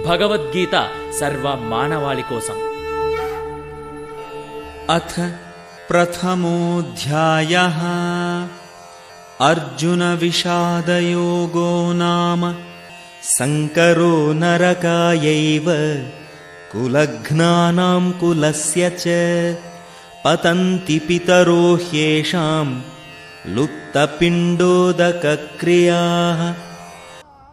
భగవద్గీత సర్వ మానవాళి కోసం. అథ ప్రథమోऽధ్యాయః అర్జున విషాదయోగో నామ సంకరో నరకాయైవ కులఘ్నానాం కులస్య చ పతంతి పితరో హ్యేషాం లుప్తపిండోదకక్రియాః.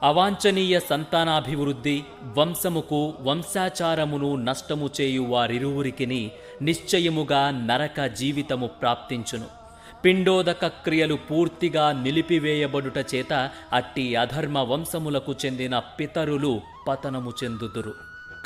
అవాంఛనీయ సంతానాభివృద్ధి, వంశముకు వంశాచారమును నష్టము చేయు వారిరువురికిని నిశ్చయముగా నరక జీవితము ప్రాప్తించును. పిండోదక క్రియలు పూర్తిగా నిలిపివేయబడుట చేత అట్టి అధర్మ వంశములకు చెందిన పితరులు పతనము చెందుదురు.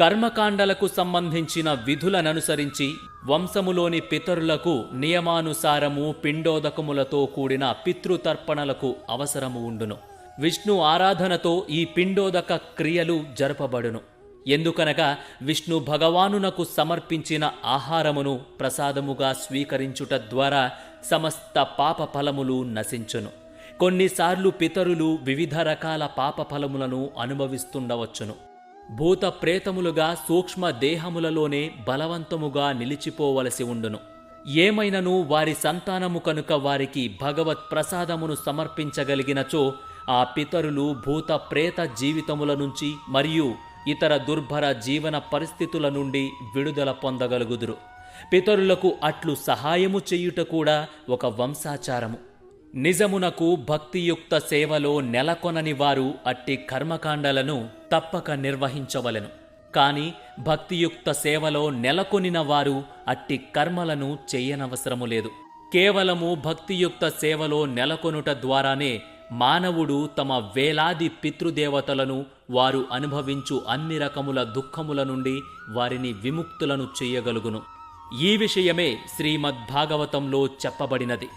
కర్మకాండలకు సంబంధించిన విధులననుసరించి వంశములోని పితరులకు నియమానుసారము పిండోదకములతో కూడిన పితృతర్పణలకు అవసరము ఉండును. విష్ణు ఆరాధనతో ఈ పిండోదక క్రియలు జరపబడును. ఎందుకనగా విష్ణు భగవానునకు సమర్పించిన ఆహారమును ప్రసాదముగా స్వీకరించుట ద్వారా సమస్త పాప ఫలములు నశించును. కొన్నిసార్లు పితరులు వివిధ రకాల పాప ఫలములను అనుభవిస్తుండవచ్చును. భూత ప్రేతములుగా సూక్ష్మ దేహములలోనే బలవంతముగా నిలిచిపోవలసి ఉండును. ఏమైనను వారి సంతానము కనుక వారికి భగవత్ ప్రసాదమును సమర్పించగలిగినచో ఆ పితరులు భూత ప్రేత జీవితముల నుంచి మరియు ఇతర దుర్భర జీవన పరిస్థితుల నుండి విడుదల పొందగలుగుదురు. పితరులకు అట్లు సహాయము చెయ్యుట కూడా ఒక వంశాచారము. నిజమునకు భక్తియుక్త సేవలో నెలకొనని వారు అట్టి కర్మకాండలను తప్పక నిర్వహించవలెను. కాని భక్తియుక్త సేవలో నెలకొనిన వారు అట్టి కర్మలను చెయ్యనవసరము లేదు. కేవలము భక్తియుక్త సేవలో నెలకొనుట ద్వారానే మానవుడు తమ వేలాది పితృదేవతలను, వారు అనుభవించు అన్ని రకముల దుఃఖముల నుండి వారిని విముక్తులను చెయ్యగలుగును. ఈ విషయమే శ్రీమద్భాగవతంలో చెప్పబడినది.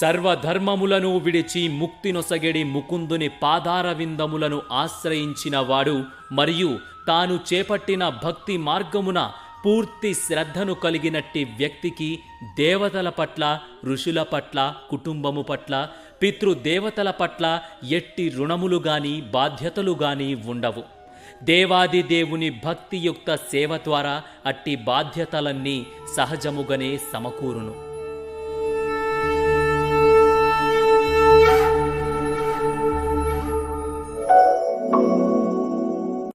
సర్వధర్మములను విడిచి ముక్తినొసగెడి ముకుందుని పాదారవిందములను ఆశ్రయించిన వాడు మరియు తాను చేపట్టిన భక్తి మార్గమున పూర్తి శ్రద్ధను కలిగినట్టి వ్యక్తికి దేవతల పట్ల, ఋషుల పట్ల, కుటుంబము పట్ల, పితృదేవతల పట్ల ఎట్టి రుణములు గాని బాధ్యతలు గాని ఉండవు. దేవాది దేవుని భక్తియుక్త సేవ ద్వారా అట్టి బాధ్యతలన్నీ సహజముగానే సమకూరును.